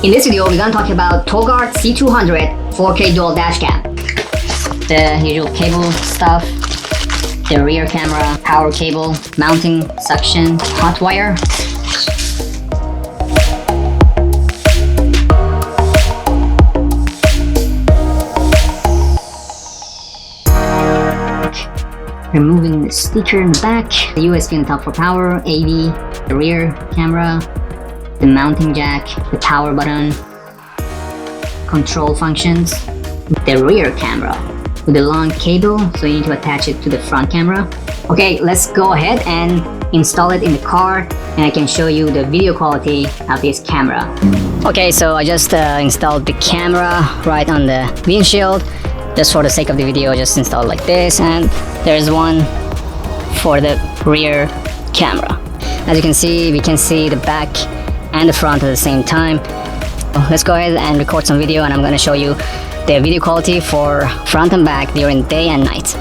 In this video, we're gonna talk about Toguard C200 4K dual dashcam. The usual cable stuff, the rear camera, power cable, mounting, suction, hot wire. Removing the sticker in the back, the USB on top for power, AV, the rear camera, the mounting jack, the power button, control functions, the rear camera with a long cable, so you need to attach it to the front camera. Okay, let's go ahead and install it in the car, and I can show you the video quality of this camera. Okay, so I just installed the camera right on the windshield. Just for the sake of the video, just install it like this, and there's one for the rear camera. As you can see, we can see the back and the front at the same time. Let's go ahead and record some video, and I'm going to show you the video quality for front and back during day and night.